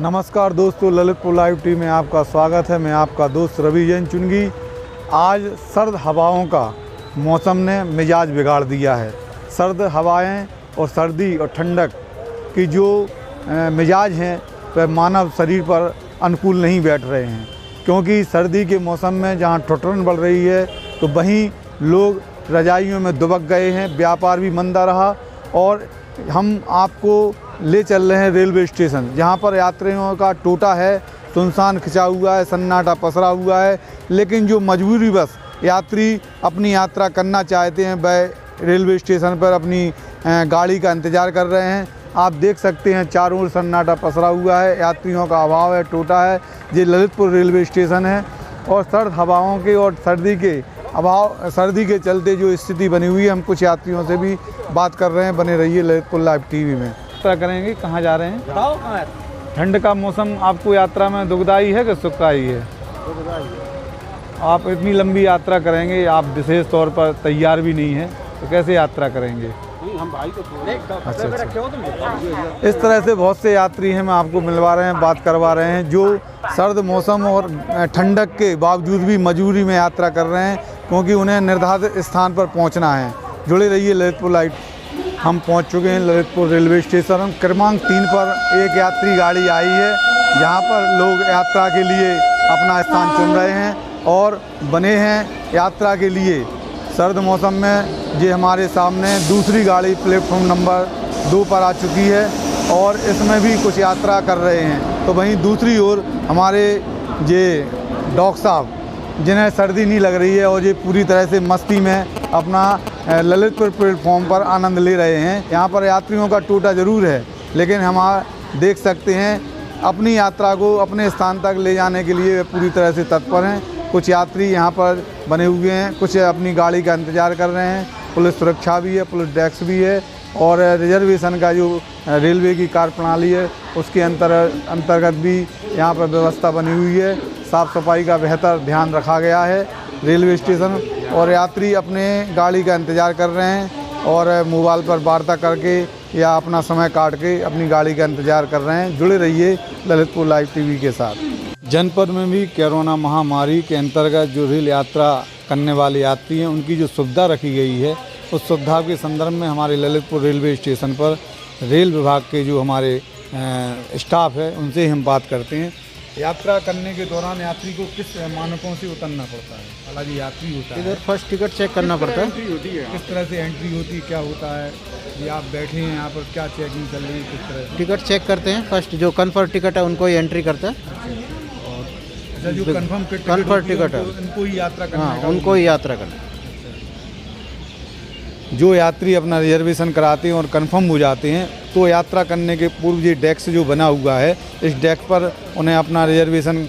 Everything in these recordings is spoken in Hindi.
नमस्कार दोस्तों, ललितपुर लाइव टीवी में आपका स्वागत है। मैं आपका दोस्त रवि जैन चुनगी। आज सर्द हवाओं का मौसम ने मिजाज बिगाड़ दिया है। सर्द हवाएं और सर्दी और ठंडक की जो मिजाज हैं वह मानव शरीर पर अनुकूल नहीं बैठ रहे हैं, क्योंकि सर्दी के मौसम में जहां ठिठुरन बढ़ रही है तो वहीं लोग रजाइयों में दुबक गए हैं। व्यापार भी मंदा रहा और हम आपको ले चल रहे हैं रेलवे स्टेशन, जहां पर यात्रियों का टोटा है, सुनसान खिंचा हुआ है, सन्नाटा पसरा हुआ है। लेकिन जो मजबूरी बस यात्री अपनी यात्रा करना चाहते हैं वह रेलवे स्टेशन पर अपनी गाड़ी का इंतज़ार कर रहे हैं। आप देख सकते हैं चारों ओर सन्नाटा पसरा हुआ है, यात्रियों का अभाव है, टोटा है। ये ललितपुर रेलवे स्टेशन है और सर्द हवाओं के और सर्दी के चलते जो स्थिति बनी हुई है, हम कुछ यात्रियों से भी बात कर रहे हैं। बने रहिए ललितपुर लाइव टीवी में। यात्रा करेंगे, कहाँ जा रहे हैं? ठंड का मौसम आपको यात्रा में दुखदाई है कि सुखदाई है? आप इतनी लंबी यात्रा करेंगे, आप विशेष तौर पर तैयार भी नहीं हैं, तो कैसे यात्रा करेंगे? अच्छा। इस तरह से बहुत से यात्री हैं, मैं आपको मिलवा रहे हैं, बात करवा रहे हैं, जो सर्द मौसम और ठंडक के बावजूद भी मजबूरी में यात्रा कर रहे हैं, क्योंकि उन्हें निर्धारित स्थान पर पहुंचना है। जुड़े रहिए ललितपुर लाइव। हम पहुंच चुके हैं ललितपुर रेलवे स्टेशन। क्रमांक 3 पर एक यात्री गाड़ी आई है, जहां पर लोग यात्रा के लिए अपना स्थान चुन रहे हैं और बने हैं यात्रा के लिए। सर्द मौसम में ये हमारे सामने दूसरी गाड़ी प्लेटफॉर्म नंबर 2 पर आ चुकी है और इसमें भी कुछ यात्रा कर रहे हैं। तो वहीं दूसरी ओर हमारे ये डॉक्टर साहब, जिन्हें सर्दी नहीं लग रही है और ये पूरी तरह से मस्ती में अपना ललितपुर प्लेटफॉर्म पर आनंद ले रहे हैं। यहाँ पर यात्रियों का टोटा ज़रूर है, लेकिन हम देख सकते हैं अपनी यात्रा को अपने स्थान तक ले जाने के लिए पूरी तरह से तत्पर हैं। कुछ यात्री यहाँ पर बने हुए हैं, कुछ अपनी गाड़ी का इंतज़ार कर रहे हैं। पुलिस सुरक्षा भी है, पुलिस डेस्क भी है और रिजर्वेशन का जो रेलवे की कार्य प्रणाली है उसके अंतर्गत भी यहाँ पर व्यवस्था बनी हुई है। साफ़ सफाई का बेहतर ध्यान रखा गया है रेलवे स्टेशन और यात्री अपने गाड़ी का इंतज़ार कर रहे हैं और मोबाइल पर वार्ता करके या अपना समय काट के अपनी गाड़ी का इंतज़ार कर रहे हैं। जुड़े रहिए ललितपुर लाइव टीवी के साथ। जनपद में भी कोरोना महामारी के अंतर्गत जो रेल यात्रा करने वाले यात्री हैं उनकी जो सुविधा रखी गई है, उस सुविधा के संदर्भ में हमारे ललितपुर रेलवे स्टेशन पर रेल विभाग के जो हमारे स्टाफ है उनसे हम बात करते हैं। यात्रा करने के दौरान यात्री को किस मानकों से उतरना पड़ता है? हालांकि यात्री होता है, इधर फर्स्ट टिकट चेक करना पड़ता है। किस तरह से एंट्री होती है, क्या होता है? ये आप बैठे हैं यहाँ पर, क्या चेकिंग चल रही है, किस तरह से? टिकट चेक करते हैं, फर्स्ट जो कन्फर्म टिकट है उनको ही एंट्री करता है। और जो कन्फर्म टिकट है उनको ही यात्रा करना है। उनको ही यात्रा करना। जो यात्री अपना रिजर्वेशन कराते हैं और कंफर्म हो जाते हैं तो यात्रा करने के पूर्व ये डेस्क जो बना हुआ है, इस डेस्क पर उन्हें अपना रिजर्वेशन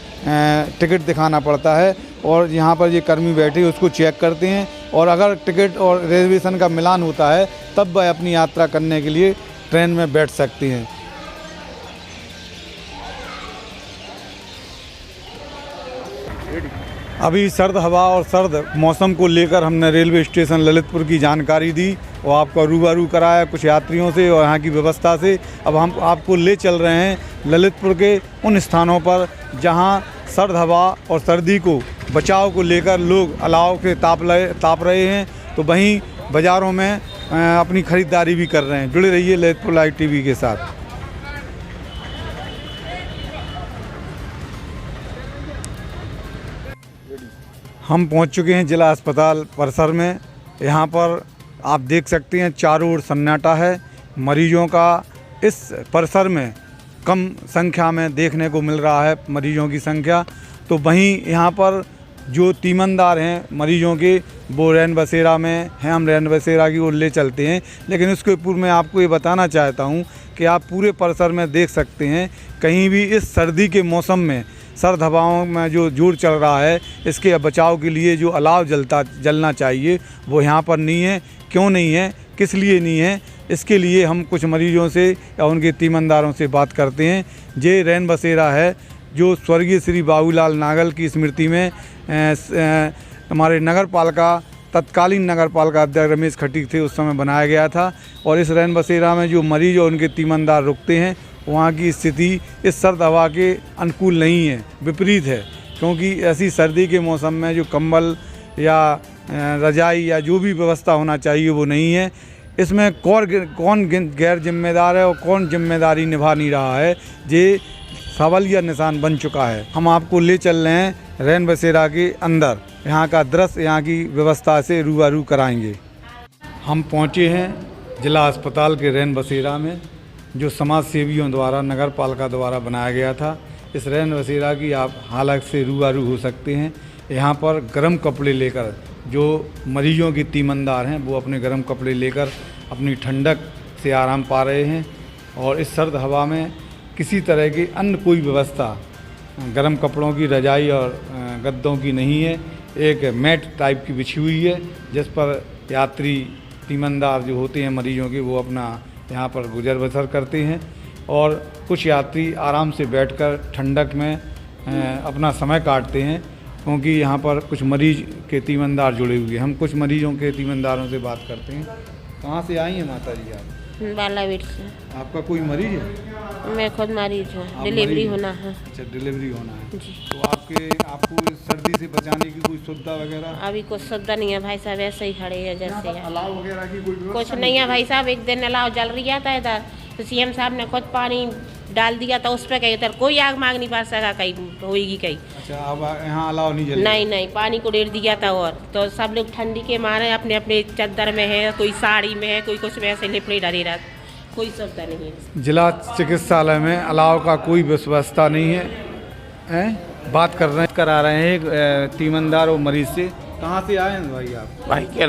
टिकट दिखाना पड़ता है और यहाँ पर ये कर्मी बैठे उसको चेक करते हैं और अगर टिकट और रिजर्वेशन का मिलान होता है तब वह अपनी यात्रा करने के लिए ट्रेन में बैठ सकते हैं। अभी सर्द हवा और सर्द मौसम को लेकर हमने रेलवे स्टेशन ललितपुर की जानकारी दी और आपको रूबरू कराया कुछ यात्रियों से और यहाँ की व्यवस्था से। अब हम आपको ले चल रहे हैं ललितपुर के उन स्थानों पर जहाँ सर्द हवा और सर्दी को बचाव को लेकर लोग अलाव के ताप रहे हैं, तो वहीं बाज़ारों में अपनी ख़रीदारी भी कर रहे हैं। जुड़े रहिए ललितपुर लाइव टीवी के साथ। हम पहुंच चुके हैं जिला अस्पताल परिसर में। यहां पर आप देख सकते हैं चारों ओर सन्नाटा है। मरीजों का इस परिसर में कम संख्या में देखने को मिल रहा है, मरीजों की संख्या। तो वहीं यहां पर जो तीमनदार हैं मरीजों के, वो रैन बसेरा में हैं। हम रैन बसेरा की ओर ले चलते हैं, लेकिन उसके पूर्व मैं आपको ये बताना चाहता हूं कि आप पूरे परिसर में देख सकते हैं कहीं भी इस सर्दी के मौसम में सर्द हवाओं में जो जोर चल रहा है, इसके बचाव के लिए जो अलाव जलना चाहिए वो यहाँ पर नहीं है। क्यों नहीं है, किस लिए नहीं है, इसके लिए हम कुछ मरीजों से या उनके तीमनदारों से बात करते हैं। ये रैन बसेरा है जो स्वर्गीय श्री बाबूलाल नागल की स्मृति में हमारे नगर पालिका तत्कालीन नगर पालिका अध्यक्ष रमेश खटीक थे उस समय बनाया गया था। और इस रैन बसेरा में जो मरीज और उनके तीमनदार रुकते हैं वहाँ की स्थिति इस सर्द हवा के अनुकूल नहीं है, विपरीत है। क्योंकि ऐसी सर्दी के मौसम में जो कंबल या रजाई या जो भी व्यवस्था होना चाहिए वो नहीं है। इसमें कौन गैर जिम्मेदार है और कौन जिम्मेदारी निभा नहीं रहा है, ये सवालिया निशान बन चुका है। हम आपको ले चल रहे हैं रैन बसेरा के अंदर, यहाँ का दृश्य, यहाँ की व्यवस्था से रूबरू कराएंगे। हम पहुँचे हैं जिला अस्पताल के रैन बसेरा में, जो समाज सेवियों द्वारा नगर पालिका द्वारा बनाया गया था। इस रैन बसेरा की आप हालत से रूबरू हो सकते हैं। यहाँ पर गर्म कपड़े लेकर जो मरीजों की तीमनदार हैं वो अपने गर्म कपड़े लेकर अपनी ठंडक से आराम पा रहे हैं। और इस सर्द हवा में किसी तरह की अन्य कोई व्यवस्था गर्म कपड़ों की, रजाई और गद्दों की नहीं है। एक मैट टाइप की बिछी हुई है जिस पर यात्री तीमनदार जो होते हैं मरीजों के, वो अपना यहाँ पर गुजर बसर करते हैं। और कुछ यात्री आराम से बैठकर ठंडक में अपना समय काटते हैं, क्योंकि यहाँ पर कुछ मरीज के तीमनदार जुड़े हुए हैं। हम कुछ मरीजों के तीमनदारों से बात करते हैं। कहाँ से आई हैं माता जी आप? बालावीर से। आपका कोई मरीज है? मैं खुद मरीज हूँ, डिलीवरी होना है। अच्छा, डिलीवरी होना है जी। तो आपको सर्दी से बचाने की कोई सुविधा वगैरह? अभी कुछ सुविधा नहीं है भाई साहब, ऐसे ही खड़े हैं जैसे है। अलाव वगैरह की कोई व्यवस्था कुछ नहीं है भाई साहब। एक दिन अलाव जल रही था इधर, तो सीएम साहब ने खुद पानी डाल दिया था उस पर, कहीं इधर कोई आग मांग नहीं पा सका, कहीं होगी कहीं। अच्छा, अब यहाँ अलाव नहीं जल? नहीं, पानी को डेर दिया था। और तो सब लोग ठंडी के मारे अपने अपने चादर में है, कोई साड़ी में है, कोई कुछ में ऐसे लिपड़े डरे रहा, कोई सुविधा नहीं है। जिला चिकित्सालय में अलाव का कोई व्यवस्था नहीं है। बात करा रहे हैं तीमनदार और मरीज से। कहाँ से आए हैं भाई आप? भाई क्या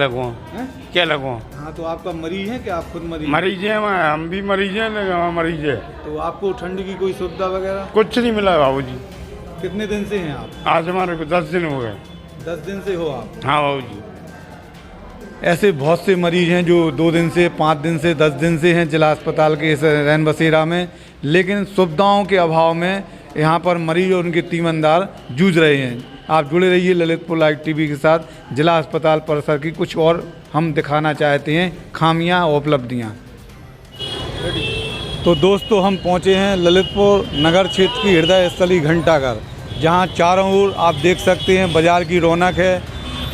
लगो? हाँ, तो आपका मरीज है क्या? आप खुद मरीज हैं, हम भी मरीज हैं, लेकिन मरीज है। तो आपको ठंड की कोई सुविधा वगैरह? कुछ नहीं मिला बाबूजी। कितने दिन से हैं आप? आज हमारे को 10 दिन हो गए। 10 दिन से हो आप? हाँ बाबूजी। ऐसे बहुत से मरीज हैं जो 2 दिन से, 5 दिन से, 10 दिन से हैं जिला अस्पताल के इस रैन बसेरा में, लेकिन सुविधाओं के अभाव में यहाँ पर मरीज और उनके तीमनदार जूझ रहे हैं। आप जुड़े रहिए ललितपुर लाइव टीवी के साथ। जिला अस्पताल परिसर की कुछ और हम दिखाना चाहते हैं खामियां और उपलब्धियां। तो दोस्तों, हम पहुंचे हैं ललितपुर नगर क्षेत्र की हृदय स्थली घंटाघर, जहां चारों ओर आप देख सकते हैं बाज़ार की रौनक है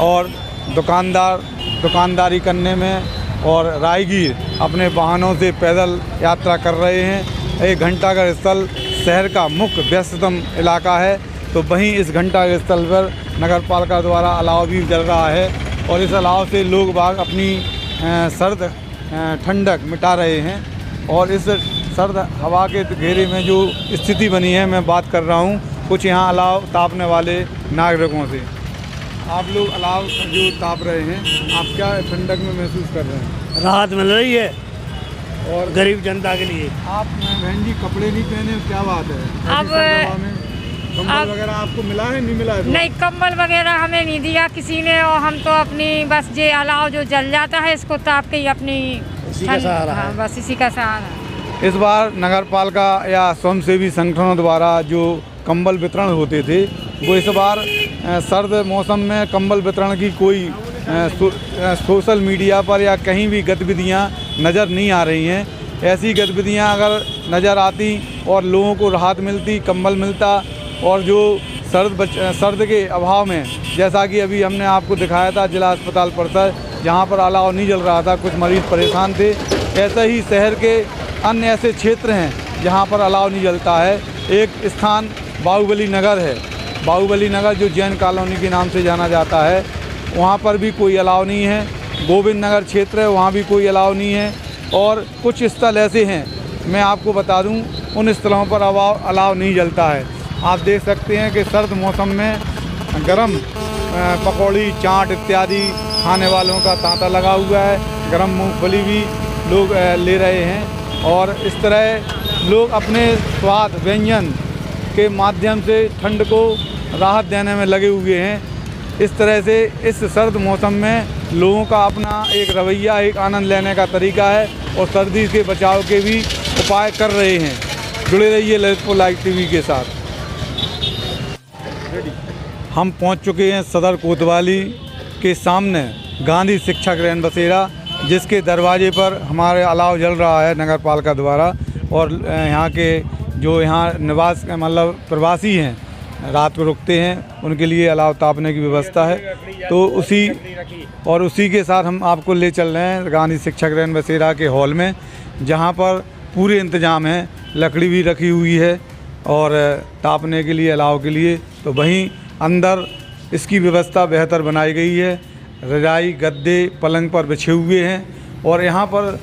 और दुकानदारी करने में और राहगीर अपने वाहनों से पैदल यात्रा कर रहे हैं। ये घंटाघर स्थल शहर का मुख्य व्यस्ततम इलाका है, तो वहीं इस घंटाघर स्थल पर नगर पालिका द्वारा अलाव भी जल रहा है और इस अलाव से लोग बाग अपनी सर्द ठंडक मिटा रहे हैं। और इस सर्द हवा के घेरे में जो स्थिति बनी है, मैं बात कर रहा हूँ कुछ यहाँ अलाव तापने वाले नागरिकों से। आप लोग अलाव जो ताप रहे हैं, आप क्या ठंडक में महसूस कर रहे हैं? राहत मिल रही है और गरीब जनता के लिए। आप बहन जी कपड़े नहीं पहने, क्या बात है? कंबल वगैरह आपको मिला है, नहीं मिला है? नहीं, कंबल वगैरह हमें नहीं दिया किसी ने, और हम तो अपनी बस ये अलाव जो जल जाता है इसको ताप के ही अपनी सहारा बस इसी का सहारा। इस बार नगर पालिका या स्वयंसेवी संगठनों द्वारा जो कंबल वितरण होते थे, वो इस बार सर्द मौसम में कंबल वितरण की कोई सोशल मीडिया पर या कहीं भी गतिविधियां नज़र नहीं आ रही हैं। ऐसी गतिविधियां अगर नज़र आती और लोगों को राहत मिलती, कंबल मिलता, और जो सर्द के अभाव में, जैसा कि अभी हमने आपको दिखाया था जिला अस्पताल परिसर, जहां पर अलाव नहीं जल रहा था, कुछ मरीज परेशान थे। ऐसे ही शहर के अन्य ऐसे क्षेत्र हैं जहां पर अलाव नहीं जलता है। एक स्थान बाहुबली नगर है, बाहुबली नगर जो जैन कॉलोनी के नाम से जाना जाता है, वहाँ पर भी कोई अलाव नहीं है। गोविंद नगर क्षेत्र है, वहाँ भी कोई अलाव नहीं है। और कुछ स्थल ऐसे हैं, मैं आपको बता दूं, उन स्थलों पर अलाव नहीं जलता है। आप देख सकते हैं कि सर्द मौसम में गरम पकौड़ी, चाट इत्यादि खाने वालों का तांता लगा हुआ है। गरम मूंगफली भी लोग ले रहे हैं और इस तरह लोग अपने स्वाद व्यंजन के माध्यम से ठंड को राहत देने में लगे हुए हैं। इस तरह से इस सर्द मौसम में लोगों का अपना एक रवैया, एक आनंद लेने का तरीका है और सर्दी के बचाव के भी उपाय कर रहे हैं। जुड़े रहिए ललितपुर लाइव टीवी के साथ। हम पहुंच चुके हैं सदर कोतवाली के सामने गांधी शिक्षक रैन बसेरा, जिसके दरवाजे पर हमारे अलाव जल रहा है नगर पालिका द्वारा। और यहाँ के जो यहाँ निवास मतलब प्रवासी हैं रात को रुकते हैं उनके लिए अलाव तापने की व्यवस्था है। तो उसी के साथ हम आपको ले चल रहे हैं गांधी शिक्षक रैन बसेरा के हॉल में, जहाँ पर पूरे इंतजाम हैं, लकड़ी भी रखी हुई है और तापने के लिए अलाव के लिए। तो वहीं अंदर इसकी व्यवस्था बेहतर बनाई गई है, रजाई गद्दे पलंग पर बिछे हुए हैं और यहाँ पर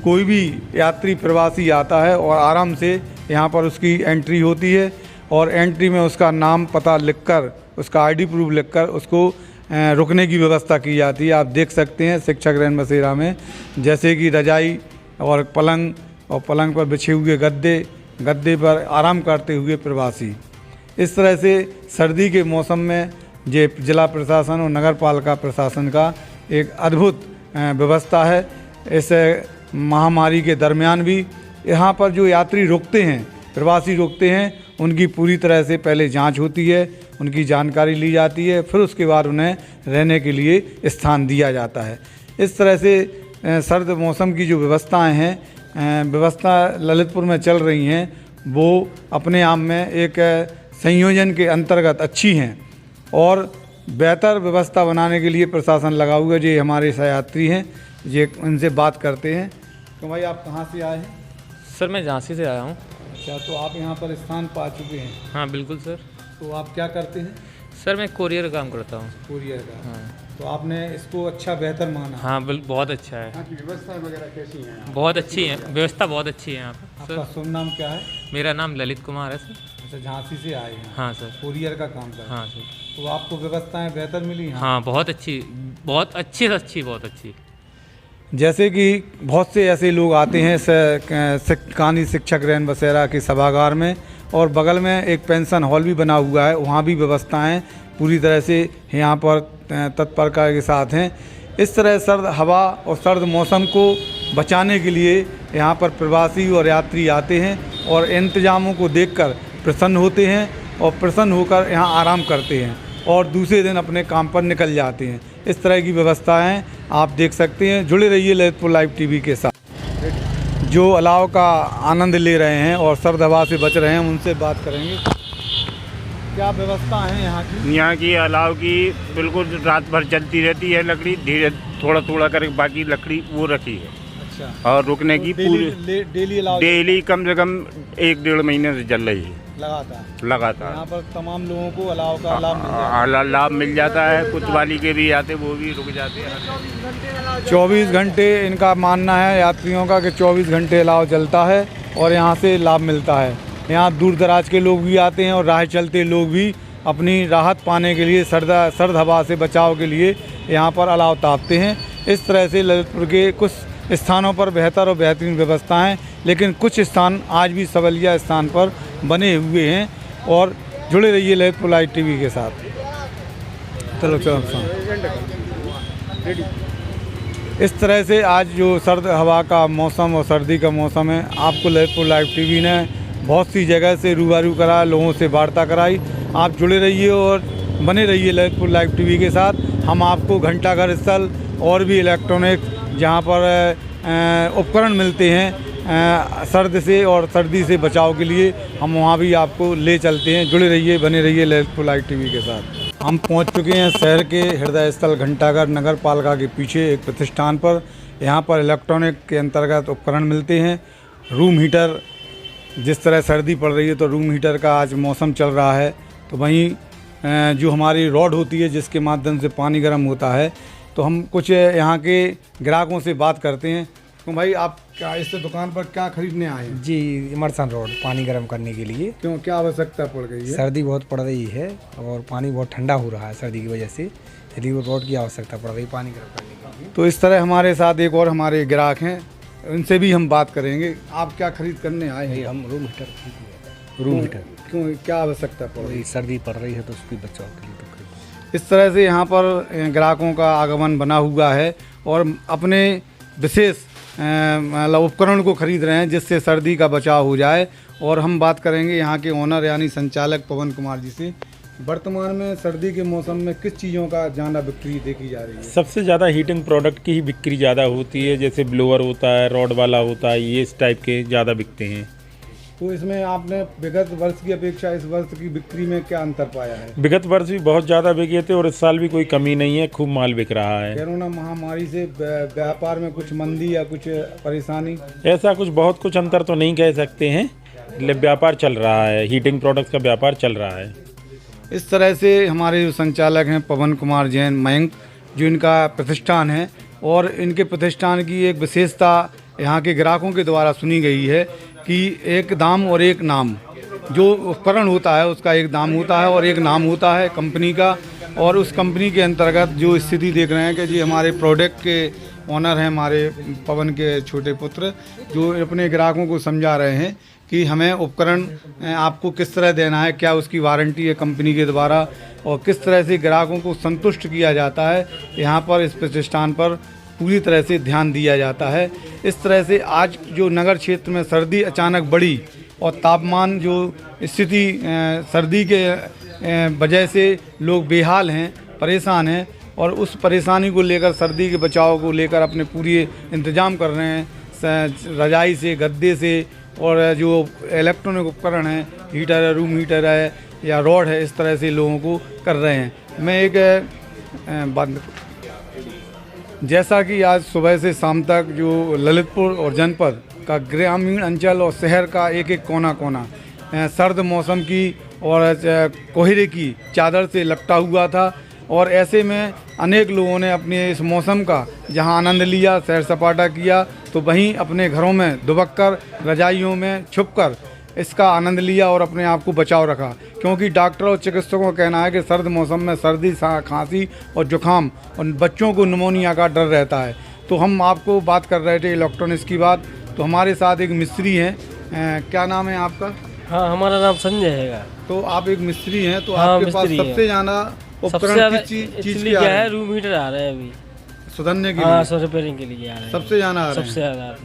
कोई भी यात्री प्रवासी आता है और आराम से यहाँ पर उसकी एंट्री होती है और एंट्री में उसका नाम पता लिखकर, उसका आईडी प्रूफ लिखकर उसको रुकने की व्यवस्था की जाती है। आप देख सकते हैं शिक्षक रैन बसेरा में जैसे कि रजाई और पलंग पर बिछे हुए गद्दे पर आराम करते हुए प्रवासी। इस तरह से सर्दी के मौसम में ये जिला प्रशासन और नगर पालिका प्रशासन का एक अद्भुत व्यवस्था है। इस महामारी के दरमियान भी यहाँ पर जो यात्री रुकते हैं, प्रवासी रुकते हैं, उनकी पूरी तरह से पहले जांच होती है, उनकी जानकारी ली जाती है, फिर उसके बाद उन्हें रहने के लिए स्थान दिया जाता है। इस तरह से सर्द मौसम की जो व्यवस्थाएं हैं, व्यवस्था ललितपुर में चल रही हैं, वो अपने आप में एक संयोजन के अंतर्गत अच्छी हैं और बेहतर व्यवस्था बनाने के लिए प्रशासन लगा हुआ है। ये हमारे सहयात्री हैं, ये उनसे बात करते हैं। तो भाई आप कहाँ से आए हैं? सर मैं झांसी से आया हूँ। अच्छा, तो आप यहाँ पर स्थान पा चुके हैं? हाँ बिल्कुल सर। तो आप क्या करते हैं? सर मैं कोरियर काम करता हूँ। कोरियर का? हाँ। तो आपने इसको अच्छा बेहतर माना? हाँ बहुत अच्छा है। यहाँ की व्यवस्था वगैरह कैसी है? बहुत अच्छी है, व्यवस्था बहुत अच्छी है यहाँ पर। आपका शुभ नाम क्या है? मेरा नाम ललित कुमार है सर। अच्छा, झांसी से आए हैं? हाँ सर। कोरियर का काम करते हैं? हाँ सर। तो आपको व्यवस्थाएं बेहतर मिली हैं? हाँ बहुत अच्छी बहुत अच्छी। जैसे कि बहुत से ऐसे लोग आते हैं गांधी शिक्षक रैन बसेरा के सभागार में और बगल में एक पेंशन हॉल भी बना हुआ है, वहाँ भी व्यवस्थाएं पूरी तरह से यहाँ पर तत्परता के साथ हैं। इस तरह सर्द हवा और सर्द मौसम को बचाने के लिए यहाँ पर प्रवासी और यात्री आते हैं और इंतजामों को देखकर प्रसन्न होते हैं और प्रसन्न होकर यहाँ आराम करते हैं और दूसरे दिन अपने काम पर निकल जाते हैं। इस तरह की व्यवस्थाएं आप देख सकते हैं। जुड़े रहिए ललितपुर लाइव टीवी के साथ। जो अलाव का आनंद ले रहे हैं और सर्द हवा से बच रहे हैं, उनसे बात करेंगे। क्या व्यवस्था है यहाँ की? यहाँ की अलाव की बिल्कुल रात भर चलती रहती है, लकड़ी धीरे थोड़ा करके बाकी लकड़ी वो रखी है। अच्छा। और रुकने की पूरी डेली कम से कम 1-1.5 महीने से चल रही है लगातार। यहाँ पर तमाम लोगों को अलाव का लाभ मिल जाता है। कुछ वाली के भी आते, वो भी रुक जाते हैं। 24 घंटे इनका मानना है यात्रियों का कि 24 घंटे अलाव चलता है और यहाँ से लाभ मिलता है। यहाँ दूर दराज के लोग भी आते हैं और राह चलते लोग भी अपनी राहत पाने के लिए, सर्द हवा से बचाव के लिए यहाँ पर अलाव तापते हैं। इस तरह से ललितपुर के कुछ स्थानों पर बेहतर और बेहतरीन व्यवस्थाएं, लेकिन कुछ स्थान आज भी सवलिया स्थान पर बने हुए हैं। और जुड़े रहिए ललितपुर लाइव टीवी के साथ। चलो। इस तरह से आज जो सर्द हवा का मौसम और सर्दी का मौसम है, आपको ललितपुर लाइव टीवी ने बहुत सी जगह से रूबरू करा, लोगों से वार्ता कराई। आप जुड़े रहिए और बने रहिए ललितपुर लाइव टीवी के साथ। हम आपको घंटाघर स्थल और भी इलेक्ट्रॉनिक जहाँ पर उपकरण मिलते हैं सर्द से और सर्दी से बचाव के लिए, हम वहाँ भी आपको ले चलते हैं। जुड़े रहिए, बने रहिए ललितपुर लाइव टीवी के साथ। हम पहुँच चुके हैं शहर के हृदय स्थल घंटाघर नगर पालिका के पीछे एक प्रतिष्ठान पर। यहाँ पर इलेक्ट्रॉनिक के अंतर्गत उपकरण मिलते हैं। रूम हीटर, जिस तरह सर्दी पड़ रही है तो रूम हीटर का आज मौसम चल रहा है, तो वहीं जो हमारी रॉड होती है जिसके माध्यम से पानी गर्म होता है, तो हम कुछ यहाँ के ग्राहकों से बात करते हैं। तो भाई आप क्या इस दुकान पर क्या खरीदने आए हैं? जी, इमरसन रोड पानी गर्म करने के लिए। क्यों, क्या आवश्यकता पड़ गई है? सर्दी बहुत पड़ रही है और पानी बहुत ठंडा हो रहा है सर्दी की वजह से, इसलिए वो रोड की आवश्यकता पड़ रही है पानी गर्म करने के लिए। तो इस तरह हमारे साथ एक और हमारे ग्राहक हैं, उनसे भी हम बात करेंगे। आप क्या खरीद करने आए हैं? हम रूम हीटर। रूम हीटर क्यों, क्या आवश्यकता पड़ रही है? सर्दी पड़ रही है तो उसकी बचाव के लिए तो खरीद। इस तरह से यहाँ पर ग्राहकों का आगमन बना हुआ है और अपने विशेष मतलब उपकरण को खरीद रहे हैं जिससे सर्दी का बचाव हो जाए। और हम बात करेंगे यहाँ के ओनर यानी संचालक पवन कुमार जी से। वर्तमान में सर्दी के मौसम में किस चीज़ों का ज़्यादा बिक्री देखी जा रही है? सबसे ज़्यादा हीटिंग प्रोडक्ट की ही बिक्री ज़्यादा होती है, जैसे ब्लोअर होता है, रॉड वाला होता है, ये इस टाइप के ज़्यादा बिकते हैं। तो इसमें आपने विगत वर्ष की अपेक्षा इस वर्ष की बिक्री में क्या अंतर पाया है? विगत वर्ष भी बहुत ज़्यादा बिके थे और इस साल भी कोई कमी नहीं है, खूब माल बिक रहा है। कोरोना महामारी से व्यापार में कुछ मंदी या कुछ परेशानी? ऐसा कुछ अंतर तो नहीं कह सकते हैं, व्यापार चल रहा है, हीटिंग प्रोडक्ट्स का व्यापार चल रहा है। इस तरह से हमारे जो संचालक हैं पवन कुमार जैन मयंक, जो इनका प्रतिष्ठान है, और इनके प्रतिष्ठान की एक विशेषता यहाँ के ग्राहकों के द्वारा सुनी गई है कि एक दाम और एक नाम, जो उपकरण होता है उसका एक दाम होता है और एक नाम होता है कंपनी का। और उस कंपनी के अंतर्गत जो स्थिति देख रहे हैं कि जी हमारे प्रोडक्ट के ओनर हैं हमारे पवन के छोटे पुत्र, जो अपने ग्राहकों को समझा रहे हैं कि हमें उपकरण आपको किस तरह देना है, क्या उसकी वारंटी है कंपनी के द्वारा, और किस तरह से ग्राहकों को संतुष्ट किया जाता है। यहाँ पर इस प्रतिष्ठान पर पूरी तरह से ध्यान दिया जाता है। इस तरह से आज जो नगर क्षेत्र में सर्दी अचानक बढ़ी और तापमान जो स्थिति सर्दी के वजह से लोग बेहाल हैं, परेशान हैं, और उस परेशानी को लेकर सर्दी के बचाव को लेकर अपने पूरे इंतजाम कर रहे हैं, रजाई से, गद्दे से, और जो इलेक्ट्रॉनिक उपकरण हैं, हीटर है, रूम हीटर है या रॉड है, इस तरह से लोगों को कर रहे हैं। मैं एक बात, जैसा कि आज सुबह से शाम तक जो ललितपुर और जनपद का ग्रामीण अंचल और शहर का एक एक कोना कोना सर्द मौसम की और कोहरे की चादर से लपटा हुआ था, और ऐसे में अनेक लोगों ने अपने इस मौसम का जहां आनंद लिया, सैर सपाटा किया, तो वहीं अपने घरों में दुबक कर, रजाइयों में छुपकर इसका आनंद लिया और अपने आप को बचाव रखा। क्योंकि डॉक्टर और चिकित्सकों का कहना है कि सर्द मौसम में सर्दी, खांसी और जुकाम और बच्चों को निमोनिया का डर रहता है। तो हम आपको बात कर रहे थे इलेक्ट्रॉनिक्स की बात, तो हमारे साथ एक मिस्त्री हैं, क्या नाम है आपका? हाँ, हमारा नाम संजय है। तो आप एक मिस्त्री हैं, तो हाँ, आपके पास सबसे ज़्यादा उपकरण किस चीज़ के आ रहे हैं? रूम हीटर आ रहे हैं अभी सुधरने के लिए, रिपेयरिंग के लिए आ रहे हैं। सबसे ज़्यादा सबसे ज़्यादा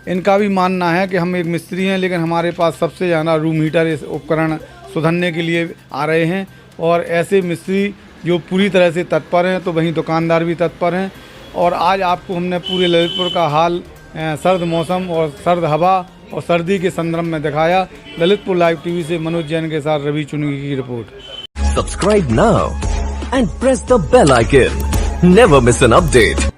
इनका भी मानना है कि हम एक मिस्त्री हैं, लेकिन हमारे पास सबसे ज़्यादा रूम हीटर इस उपकरण सुधरने के लिए आ रहे हैं। और ऐसे मिस्त्री जो पूरी तरह से तत्पर हैं, तो वहीं दुकानदार भी तत्पर हैं। और आज आपको हमने पूरे ललितपुर का हाल, सर्द मौसम और सर्द हवा और सर्दी के संदर्भ में दिखाया। ललितपुर लाइव टीवी से मनोज जैन के साथ रवि चुनगी की रिपोर्ट। Subscribe now and press the bell icon, never miss an update.